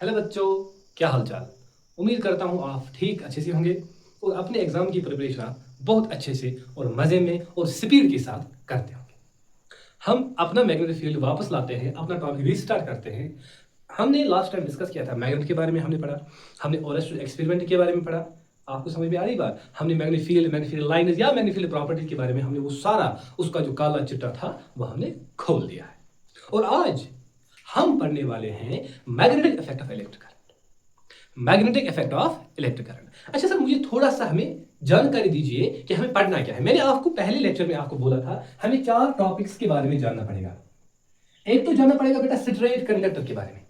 Hello बच्चों, क्या हालचाल। उम्मीद करता हूँ आप ठीक अच्छे से होंगे और अपने एग्जाम की प्रिपरेशन आप बहुत अच्छे से और मज़े में और स्पीड के साथ करते होंगे। हम अपना मैग्नेटिक फील्ड वापस लाते हैं, अपना टॉपिक रीस्टार्ट करते हैं। हमने लास्ट टाइम डिस्कस किया था मैग्नेट के बारे में, हमने पढ़ा, हमने ओरेस्टर एक्सपेरिमेंट के बारे में पढ़ा। आपको समझ में आ रही बात? हमने मैग्नेटिक फील्ड लाइन्स या मैग्नेटिक फील्ड प्रॉपर्टीज के बारे में हमने वो सारा उसका जो काला चिट्टा था वो हमने खोल दिया है। और आज हम पढ़ने वाले हैं magnetic effect of electric current. Magnetic effect of electric current. अच्छा सर, मुझे थोड़ा सा हमें जानकारी दीजिए कि हमें पढ़ना क्या है। मैंने आपको पहले लेक्चर में आपको बोला था हमें 4 टॉपिक्स के बारे में जानना पड़ेगा। एक तो जानना पड़ेगा बेटा स्ट्रेट कंडक्टर के बारे में।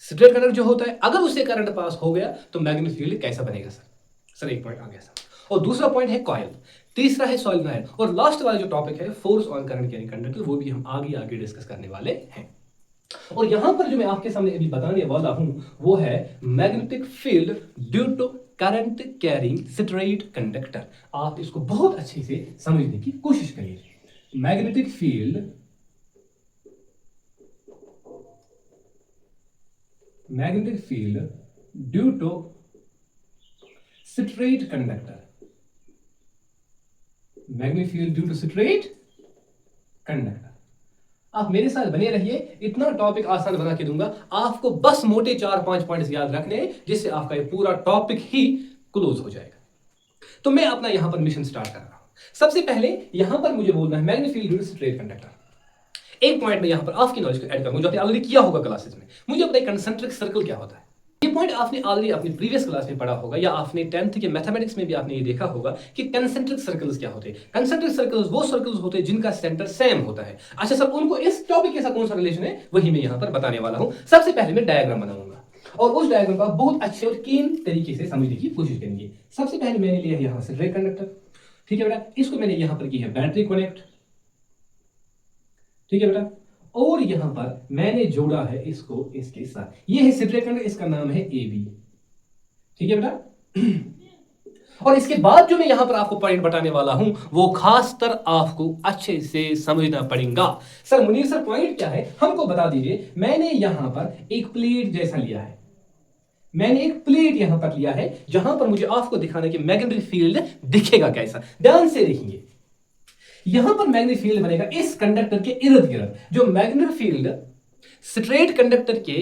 स्ट्रेट कंडक्टर जो होता है, अगर उससे करंट पास हो गया तो मैग्नेटिक फील्ड कैसा बनेगा सर एक पॉइंट आ गया सर। और दूसरा पॉइंट है कॉइल, तीसरा है सॉलिनॉइड, और लास्ट वाला जो टॉपिक है फोर्स ऑन करंट यानी कंडक्टर, वो भी हम आगे आगे डिस्कस करने वाले हैं। और यहां पर जो मैं आपके सामने अभी बताने वाला हूं वो है magnetic field due to current carrying straight conductor. आप इसको बहुत अच्छे से समझने की कोशिश करिए। Magnetic field due to straight conductor, magnetic field due to straight conductor. आप मेरे साथ बने रहिए, इतना टॉपिक आसान बना के दूंगा आपको। बस मोटे 4-5 पॉइंट्स याद रखने हैं जिससे आपका ये पूरा टॉपिक ही क्लोज हो जाएगा। तो मैं अपना यहां पर मिशन स्टार्ट कर रहा हूं। सबसे पहले यहां पर मुझे बोलना है magnetic field due to straight conductor. एक पॉइंट में यहां पर आपकी नॉलेज को ऐड करूंगा जो आपने ऑलरेडी किया होगा क्लासेस में। मुझे अपना कंसेंट्रिक सर्कल क्या होता है, ये पॉइंट आपने ऑलरेडी अपनी प्रीवियस क्लास में पढ़ा होगा या आपने 10th के मैथमेटिक्स में भी आपने ये देखा होगा कि कंसेंट्रिक सर्कल्स क्या होते हैं। कंसेंट्रिक सर्कल्स वो सर्कल्स होते हैं जिनका सेंटर सेम होता है। अच्छा सर, उनको इस टॉपिक के साथ कौन सा रिलेशन है वही मैं यहां पर बताने वाला हूं। सबसे पहले मैं डायग्राम बनाऊंगा और उस डायग्राम को आप बहुत अच्छे और कीन तरीके से समझने की कोशिश करेंगे। सबसे पहले मैंने लिया यहां से स्ट्रेट कंडक्टर, ठीक है बेटा। इसको मैंने यहां पर की है बैटरी कनेक्ट, ठीक है बेटा। और यहां पर मैंने जोड़ा है इसको इसके साथ, ये है स्ट्रेट कंडक्टर, इसका नाम है ए बी, ठीक है बेटा। और इसके बाद जो मैं यहां पर आपको पॉइंट बताने वाला हूं वो खासकर आपको अच्छे से समझना पड़ेगा। सर मुनीर सर पॉइंट क्या है हमको बता दीजिए। मैंने यहां पर एक प्लेट जैसा लिया है, मैंने एक प्लेट यहां पर लिया है जहां पर मुझे आपको दिखाना कि मैग्नेटिक फील्ड दिखेगा कैसा। ध्यान से देखिए, यहां पर मैग्नेटिक फील्ड बनेगा इस कंडक्टर के इर्द गिर्द। जो मैग्नेटिक फील्ड स्ट्रेट कंडक्टर के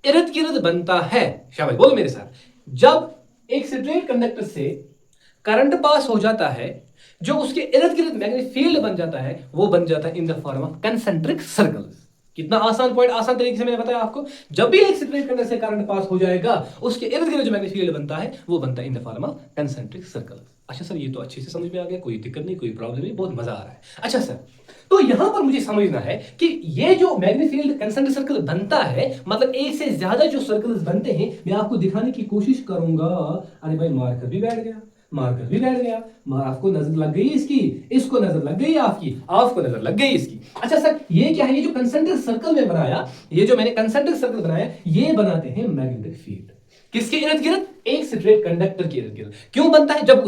इर्द गिर्द बनता है, शाबाश बोलो मेरे साथ, जब एक स्ट्रेट कंडक्टर से करंट पास हो जाता है जो उसके इर्द गिर्द मैग्नेटिक फील्ड बन जाता है वो बन जाता है in the form of concentric circles. कितना आसान पॉइंट, आसान तरीके से मैंने बताया आपको। जब भी एक स्ट्रेट कंडक्टर से करंट पास हो जाएगा उसके इर्द गिर्द जो मैग्नेटिक फील्ड बनता है वो बनता है in the form of concentric circles. अच्छा सर, ये तो अच्छे से समझ में आ गया, कोई दिक्कत नहीं, कोई प्रॉब्लम नहीं, बहुत मजा आ रहा है। अच्छा सर, तो यहां पर मुझे समझना है कि ये जो मैग्नेटिक फील्ड कंसेंट्रिक सर्कल बनता है, मतलब एक से ज्यादा जो सर्कल्स बनते हैं, मैं आपको दिखाने की कोशिश करूंगा। अरे भाई मार्कर भी बैठ गया, मार्कर भी बैठ गया, आपको नजर लग गई इसकी, इसको नजर लग गई आपकी, आपको नजर लग गई इसकी। अच्छा सर, ये क्या है, ये जो कंसेंट्रिक सर्कल में बनाया, ये जो मैंने कंसेंट्रिक सर्कल बनाया, ये बनाते हैं मैग्नेटिक फील्ड। किसके इर्द गिर्द? एक स्ट्रेट कंडक्टर के इर्द गिर्द। क्यों बनता है? जब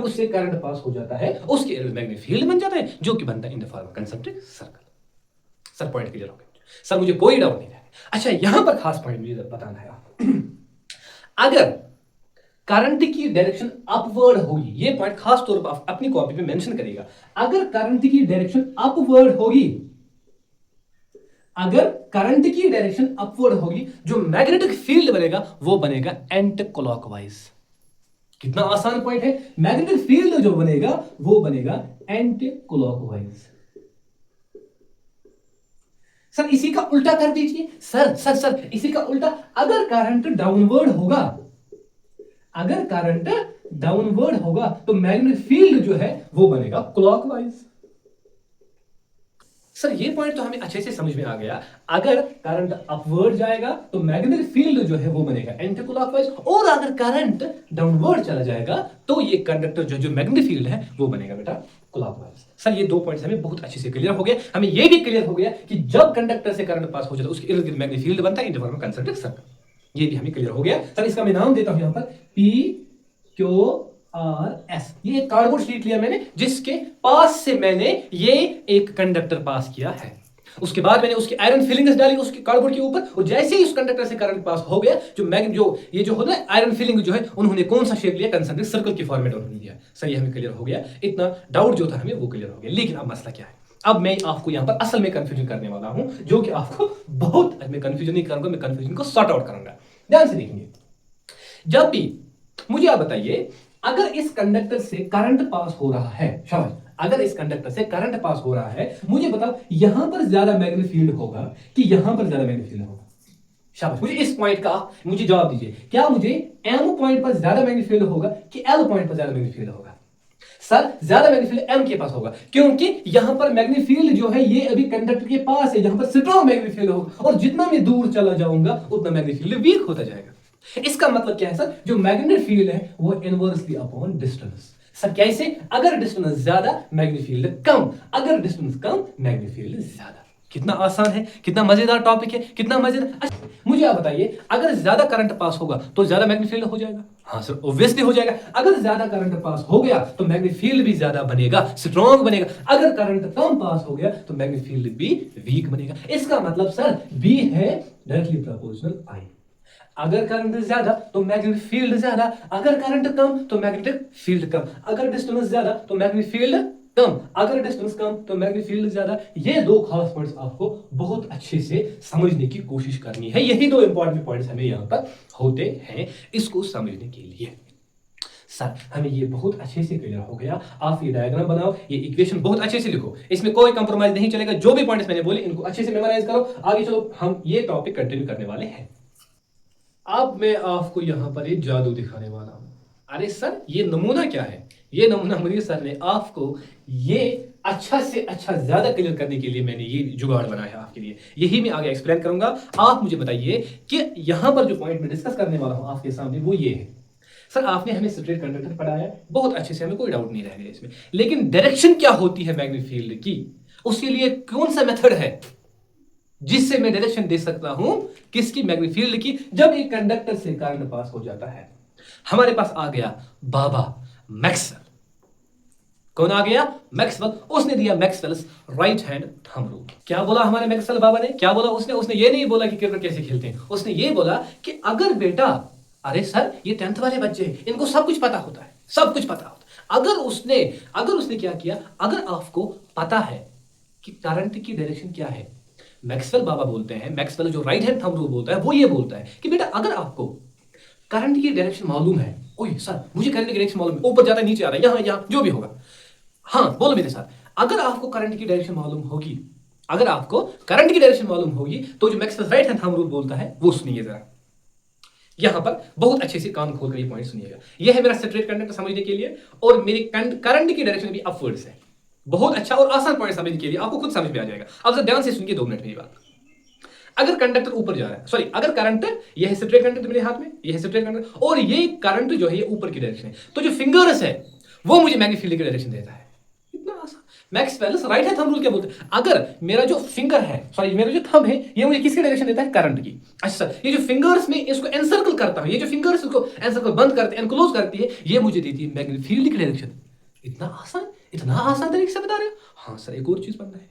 उससे करंट पास हो जाता है उसके इर्द मैग्नेटिक फील्ड बन जाता है जो कि बनता है in the form of concentric circle. Sir point clear हो गया? सर मुझे कोई डाउट नहीं है। अच्छा, यहां पर खास पॉइंट मुझे बताना है आपको। अगर करंट की डायरेक्शन अपवर्ड होगी, ये पॉइंट खास तौर पर अपनी कॉपी पे मेंशन करिएगा। अगर करंट की डायरेक्शन अपवर्ड होगी, अगर करंट की डायरेक्शन अपवर्ड होगी, जो मैग्नेटिक फील्ड बनेगा वो बनेगा एंटी क्लॉकवाइज। कितना आसान पॉइंट है, मैग्नेटिक फील्ड जो बनेगा वो बनेगा एंटी क्लॉकवाइज। सर इसी का उल्टा कर दीजिए। सर इसी का उल्टा, अगर करंट डाउनवर्ड होगा, अगर करंट डाउनवर्ड होगा तो मैग्नेटिक फील्ड जो है वो बनेगा क्लॉकवाइज। सर ये पॉइंट तो हमें अच्छे से समझ में आ गया। अगर करंट अपवर्ड जाएगा तो मैग्नेटिक फील्ड जो है वो बनेगा एंटी क्लॉकवाइज, और अगर करंट डाउनवर्ड चला जाएगा तो ये कंडक्टर जो मैग्नेटिक फील्ड है वो बनेगा बेटा क्लॉकवाइज। सर ये 2 पॉइंट्स हमें बहुत अच्छे से क्लियर हो गए। हमें ये भी क्लियर हो गया कि जब कंडक्टर से करंट पास हो जाता है उसके इर्द गिर्द मैग्नेटिक फील्ड बनता है in the form of concentric circle. ये भी हमें क्लियर हो गया। सर इसका मैं नाम देता हूं यहां पर PQRS। ये एक कार्डबोर्ड शीट लिया मैंने जिसके पास से मैंने ये एक कंडक्टर पास किया है। उसके बाद मैंने उसकी आयरन फिलिंग्स डाली उसके कार्डबोर्ड के ऊपर, और जैसे ही उस कंडक्टर से करंट पास हो गया, ये जो होता है आयरन फिलिंग जो है, उन्होंने कौन सा शेप लिया, कंसेंट्रिक सर्कल के फॉर्मेट उन्होंने लिया। सही, हमें क्लियर हो गया, इतना डाउट जो था हमें वो क्लियर हो गया। लेकिन अब मसला क्या है, अब मैं आपको यहां पर असल में कंफ्यूजन करने वाला हूं, जो कि आपको बहुत, मैं कंफ्यूजन नहीं करूंगा, मैं कंफ्यूजन को सॉर्ट आउट करूंगा। ध्यान से देखेंगे, जब भी मुझे आप बताइए, अगर इस कंडक्टर से करंट पास हो रहा है, शाबाश, अगर इस कंडक्टर से करंट पास हो रहा है, मुझे बताओ यहां पर ज्यादा मैग्नेटिक फील्ड होगा कि यहां पर ज्यादा मैग्नेटिक फील्ड होगा? शाबाश, मुझे इस पॉइंट का मुझे जवाब दीजिए, क्या मुझे एम पॉइंट पर ज्यादा मैग्नेटिक फील्ड होगा कि एल पॉइंट पर ज्यादा मैग्नेटिक फील्ड होगा? सर, ज्यादा मैग्नेटिक फील्ड एम के पास होगा, क्योंकि यहां पर मैग्नेटिक फील्ड जो है ये अभी कंडक्टर के पास है, यहां पर स्ट्रांग मैग्नेटिक फील्ड होगा, और जितना मैं दूर चला जाऊंगा उतना मैग्नेटिक फील्ड वीक होता जाएगा। इसका मतलब क्या है सर, जो मैग्नेटिक फील्ड है वो इनवर्सली अपॉन डिस्टेंस। सर कैसे? अगर डिस्टेंस ज्यादा मैग्नेटिक फील्ड कम, अगर डिस्टेंस कम मैग्नेटिक फील्ड ज्यादा। कितना आसान है, कितना मजेदार टॉपिक है, कितना मजेदार। अच्छा, मुझे आप बताइए, अगर ज्यादा करंट पास होगा तो ज्यादा मैग्नेटिक फील्ड हो जाएगा? हाँ सर, ऑब्वियसली हो जाएगा। अगर ज्यादा करंट पास हो गया तो मैग्नेटिक फील्ड भी ज्यादा बनेगा, स्ट्रॉन्ग बनेगा। अगर करंट कम पास हो गया तो मैग्नेटिक फील्ड भी वीक बनेगा। इसका मतलब सर बी है डायरेक्टली प्रोपोर्शनल आई। अगर करंट ज्यादा तो मैग्नेटिक फील्ड ज्यादा, अगर करंट कम तो मैग्नेटिक फील्ड कम, अगर डिस्टेंस ज्यादा तो मैग्नेटिक फील्ड कम, अगर डिस्टेंस कम तो मैग्नेटिक फील्ड ज्यादा। ये दो खास पॉइंट्स आपको बहुत अच्छे से समझने की कोशिश करनी है। यही दो इंपॉर्टेंट पॉइंट्स हमें यहां पर होते हैं इसको समझने के लिए। सर हमें ये बहुत अच्छे से क्लियर हो गया। आप ये डायग्राम बनाओ, ये इक्वेशन बहुत अच्छे से लिखो, इसमें कोई कंप्रोमाइज नहीं चलेगा। जो भी पॉइंट्स मैंने बोले इनको अच्छे से मेमोराइज करो। आगे चलो, हम ये टॉपिक कंटिन्यू करने वाले हैं। अब मैं आपको यहां पर एक जादू दिखाने वाला हूं। अरे सर, ये नमूना क्या है? ये नमूना मुनीर सर ने आपको ये अच्छा से अच्छा ज्यादा क्लियर करने के लिए मैंने ये जुगाड़ बनाया है आपके लिए। यही मैं आगे एक्सप्लेन करूंगा। आप मुझे बताइए कि यहां पर जो पॉइंट मैं डिस्कस करने वाला हूं आपके सामने वो ये है। सर आपने हमें स्ट्रेट कंडक्टर पढ़ाया बहुत अच्छे से, हमें कोई डाउट नहीं रह गया इसमें, लेकिन डायरेक्शन क्या होती है मैग्नेटिक फील्ड की, उसके लिए कौन सा मेथड है जिससे मैं डायरेक्शन दे सकता हूं किसकी? मैग्नेटिक फील्ड की। जब एक कंडक्टर से करंट पास हो जाता है, हमारे पास आ गया बाबा मैक्सवेल। कौन आ गया? मैक्सवेल। उसने दिया Maxwell's right hand thumb rule. क्या बोला हमारे मैक्सवेल बाबा ने? क्या बोला उसने ये नहीं बोला कि क्रिकेट कैसे खेलते हैं, उसने ये बोला कि अगर बेटा, अरे सर ये 10th वाले बच्चे हैं, इनको सब कुछ पता होता है, सब कुछ पता होता है। अगर उसने क्या किया, अगर आपको पता है कि करंट की डायरेक्शन क्या है, मैक्सवेल बाबा बोलते हैं, मैक्सवेल जो राइट हैंड थंब रूल बोलता है वो ये बोलता है कि बेटा अगर आपको करंट की डायरेक्शन मालूम है, ओए सर मुझे करंट की डायरेक्शन मालूम है, ऊपर जाता है नीचे आ रहा है, यहां जो भी होगा, हाँ बोलो मेरे साथ, अगर आपको करंट की डायरेक्शन मालूम होगी, अगर आपको करंट की डायरेक्शन मालूम होगी तो जो Maxwell right hand thumb rule बोलता है वो सुनिए जरा। यहां पर बहुत अच्छे से कान खोलकर ये पॉइंट सुनिएगा। यह है मेरा स्ट्रेट कंडक्टर समझने के लिए, और मेरी करंट की डायरेक्शन भी अपवर्ड्स है। बहुत अच्छा और आसान पॉइंट समझने के लिए, आपको खुद समझ में आ जाएगा। अब जरा ध्यान से सुनिए 2 मिनट मेरी बात। अगर कंडक्टर ऊपर जा रहा है, सॉरी, अगर करंट, यह है स्ट्रेट कंडक्टर मेरे हाथ में, यह है स्ट्रेट कंडक्टर, और ये करंट जो है ये ऊपर की डायरेक्शन है, तो जो फिंगर्स है वो मुझे मैग्नेटिक फील्ड की डायरेक्शन देता है। इतना आसान। Maxwell's right hand thumb rule क्या बोलते हैं? अगर मेरा जो फिंगर है, सॉरी मेरा जो थंब है, ये मुझे किसकी डायरेक्शन देता है? करंट की। अच्छा, ये जो फिंगर्स में इसको एनसर्कल करता हूं, ये जो फिंगर्स इसको एनसर्कल बंद करते हैं, एनक्लोज करती है, ये मुझे देती है मैग्नेटिक फील्ड की डायरेक्शन। इतना आसान तरीके से बता रहे हो? हाँ सर, एक और चीज बनना है,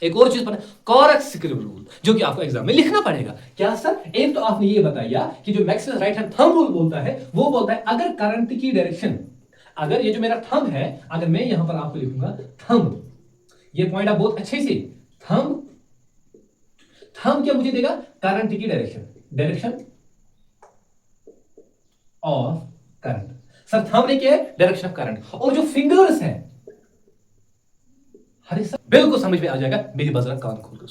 एक और चीज पता, कॉरेक्सिकल रूल, जो कि आपको एग्जाम में लिखना पड़ेगा। क्या सर? एक तो आपने ये बताया कि जो Maxwell right hand thumb rule बोलता है वो बोलता है अगर करंट की डायरेक्शन, अगर ये जो मेरा थंब है, अगर मैं यहां पर आपको लिखूंगा थंब, ये पॉइंट आप बहुत अच्छे से, थंब क्या मुझे देगा? करंट की direction of current. Sir thumb ने क्या है? Direction of current. और जो फिंगर्स है, अरे सर बिल्कुल समझ में आ जाएगा, मेरी बात जरा कान खोल कर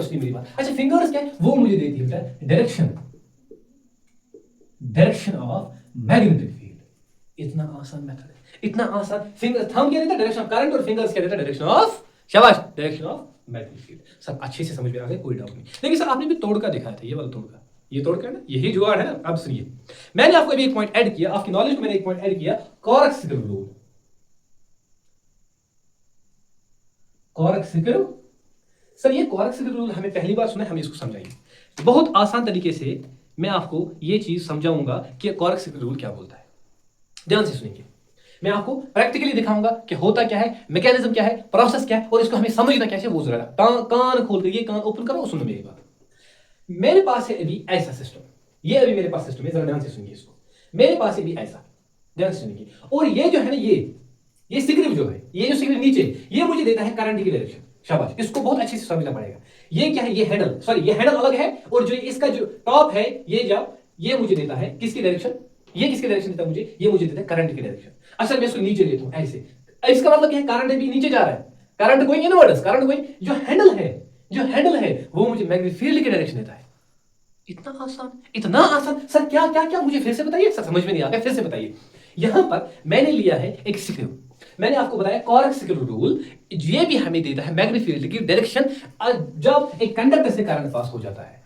सुनिए मेरी बात। अच्छा, फिंगर्स क्या है? वो मुझे देती है बेटा डायरेक्शन ऑफ मैग्नेटिक फील्ड। इतना आसान मेथड है, इतना आसान। फिंगर थंब क्या देता है? डायरेक्शन ऑफ करंट, और फिंगर्स क्या देता है? डायरेक्शन ऑफ, शाबाश, डायरेक्शन ऑफ मैग्नेटिक फील्ड। सब अच्छे से समझ में आ गया, कोई डाउट नहीं। लेकिन सर आपने भी तोड़का दिखाया था, ये वाला तोड़का, ये तोड़का है ना, यही जुगाड़ है ना। अब सुनिए, मैंने आपको अभी एक पॉइंट ऐड किया, आपकी नॉलेज को मैंने एक पॉइंट ऐड किया, कॉरेक्सिकल रूल। कॉरेक्सिकल, सर ये कॉरेक्सिकल रूल हमें पहली बार सुना है, हमें इसको समझाइए। बहुत आसान तरीके से मैं आपको ये चीज समझाऊंगा कि कॉरेक्सिकल रूल क्या बोलता है। ध्यान से सुनिए। मैं आपको प्रैक्टिकली दिखाऊंगा कि होता क्या है, मैकेनिज्म क्या है, प्रोसेस क्या है, और इसको हमें समझना कैसे वो जरा कान खोल कर, ये कान ओपन करो और सुनो मेरी बात। मेरे पास है अभी ऐसा सिस्टम, ये अभी मेरे पास सिस्टम है, जरा ध्यान से सुनिए इसको। मेरे पास है अभी ऐसा, ध्यान से सुनिए। और ये जो है ना, ये सिग्नल जो है, ये जो सिग्नल नीचे, ये मुझे देता है करंट की डायरेक्शन। शाबाश, इसको बहुत अच्छे से समझना पड़ेगा। ये क्या है, ये हैंडल, सॉरी ये हैंडल अलग है, और जो इसका जो टॉप है, ये मुझे देता है किसकी डायरेक्शन, ये किसकी डायरेक्शन देता है मुझे, ये मुझे देता है करंट की डायरेक्शन। अच्छा मैं इसको नीचे लेता हूं ऐसे, इसका मतलब क्या है, करंट भी नीचे जा रहा है, current going inwards, current going, जो हैंडल है वो मुझे मैग्नेटिक फील्ड की डायरेक्शन देता है। इतना आसान, इतना आसान। सर क्या क्या क्या, मुझे फिर से बताइए, सर समझ में नहीं आ गया, फिर से बताइए। यहां पर मैंने लिया है एक स्क्रू, मैंने आपको बताया कॉर्क स्क्रू रूल, ये भी हमें देता है मैग्नेटिक फील्ड की डायरेक्शन जब एक कंडक्टर से करंट पास हो जाता है।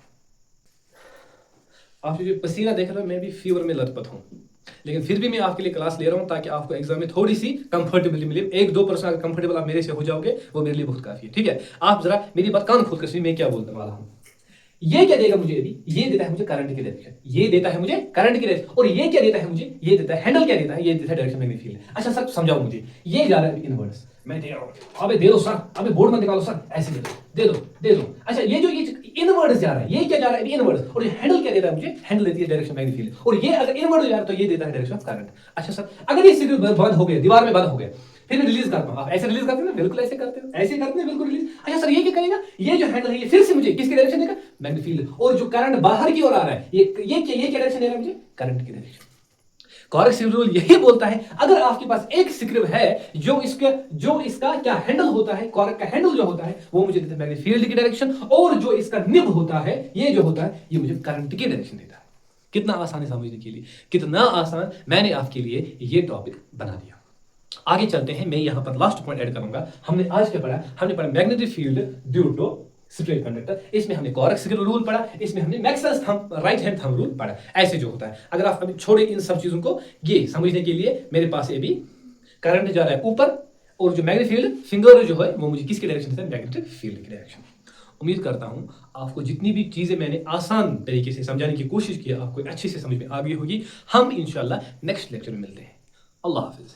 आप जो पसीना देख रहे हो, मैं भी फीवर में लथपथ हूं, लेकिन फिर भी मैं आपके लिए क्लास ले रहा हूं ताकि आपको एग्जाम में थोड़ी सी कंफर्टेबली मिले। 1-2% अगर कंफर्टेबल आप मेरे से हो जाओगे वो मेरे लिए बहुत काफी है, ठीक है। आप जरा मेरी बात कान खोल कर सुनिए, मैं क्या बोलने वाला हूं। ये क्या देगा मुझे, अभी ये देता है मुझे करंट की डायरेक्शन, ये देता है मुझे करंट की डायरेक्शन, और ये क्या देता है मुझे, ये देता है हैंडल, क्या देता है, ये देता है डायरेक्शन मैग्नेटिक फील्ड। अच्छा सर समझाओ मुझे, ये जा रहा है इनवर्ड्स, मैं दे रहा हूं, अबे दे दो सर, अबे बोर्ड में निकालो सर, ऐसे दे दो। अच्छा ये जो ये इनवर्ड्स जा रहा है, ये क्या जा रहा है इनवर्ड्स, और ये हैंडल क्या देता है मुझे, हैंडल देती है डायरेक्शन मैग्नेटिक फील्ड, और ये अगर इनवर्ड जा रहा है तो ये देता है डायरेक्शन ऑफ करंट। अच्छा सर अगर ये सिग्नल बंद हो गया, दीवार में बंद हो गया, फिर मैं रिलीज करता हूं, आप ऐसे रिलीज करते हैं ना, बिल्कुल ऐसे करते हैं, ऐसे करते हैं, बिल्कुल रिलीज। अच्छा सर ये क्या करेगा, ये जो हैंडल है ये फिर से मुझे किसकी डायरेक्शन देगा, मैग्नेटिक फील्ड, और जो करंट बाहर की ओर आ रहा है, ये क्या डायरेक्शन दे रहा है मुझे, करंट की डायरेक्शन। कॉर्क स्क्रू रूल यही बोलता है, अगर आपके पास एक स्क्रू है जो इसका क्या हैंडल होता है, कॉर्क का हैंडल जो होता है वो मुझे देता है मैग्नेटिक फील्ड की डायरेक्शन, और जो इसका निब होता है, ये जो होता है ये मुझे करंट की डायरेक्शन देता है। कितना आसान है समझने के लिए, कितना आसान मैंने आपके लिए ये टॉपिक बना दिया। आगे चलते हैं, मैं यहां पर लास्ट पॉइंट ऐड करूंगा। हमने आज क्या पढ़ा, हमने पढ़ा magnetic field due to straight conductor, इसमें हमने कॉर्क स्क्रू रूल पढ़ा, इसमें हमने Maxwell's thumb, right hand thumb rule पढ़ा। ऐसे जो होता है, अगर आप अभी छोड़े इन सब चीजों को, ये समझने के लिए मेरे पास ये भी करंट जा रहा है ऊपर, और जो मैग्नेटिक फील्ड फिंगर जो है वो मुझे किसकी डायरेक्शन देता है, मैग्नेटिक फील्ड की डायरेक्शन। उम्मीद करता हूं आपको जितनी भी चीजें मैंने आसान तरीके से समझाने की कोशिश की, आपको अच्छे से समझ में आ गई होगी। हम इंशाल्लाह नेक्स्ट लेक्चर में मिलते हैं। अल्लाह हाफिज।